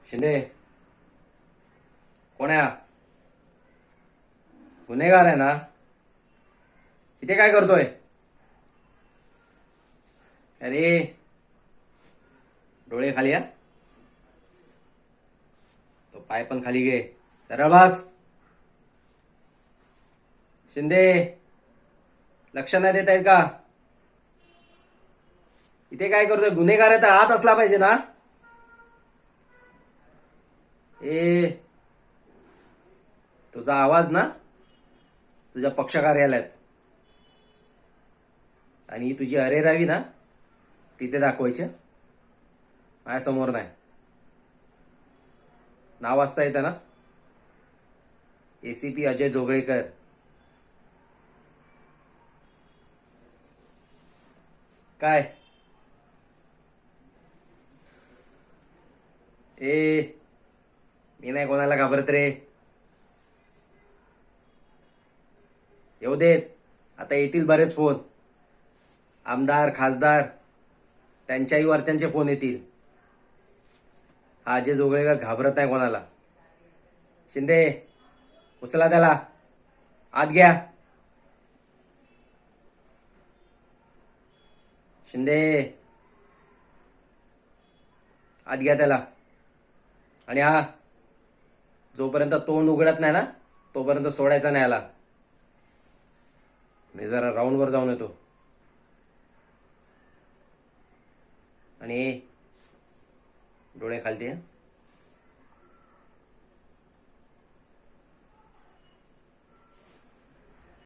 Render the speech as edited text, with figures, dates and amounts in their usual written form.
शिंदे कोण आहे हा? गुन्हेगार आहे ना? इथे काय करतोय? अरे डोळे खाली या. तो पाय पण खाली घे. सरळ बस. शिंदे लक्ष नाही देत आहेत का? इथे काय करतोय? गुन्हेगार आहे तर आत असला पाहिजे ना? ए तुझा आवाज ना तुझ्या पक्ष कार्यालयात आणि ही तुझी अरेरावी ना तिथे दाखवायची. माझ्यासमोर नाही. नाव वाचता येतं ना? ACP अजय जोगळेकर. काय ए मी नाही कोणाला घाबरत रे. येऊ देत. आता येतील बरेच फोन. आमदार खासदार त्यांच्याही वरच्यांचे फोन येतील. हा अजय जोगळेकर घाबरत नाही कोणाला. शिंदे उचला त्याला. आत घ्या. शिंदे आत घ्या त्याला. आणि हा जोपर्यंत तोंड उघडत नाही ना तोपर्यंत सोडायचा नाही याला. मी जरा राऊंडवर जाऊन येतो. आणि डोळे खालती.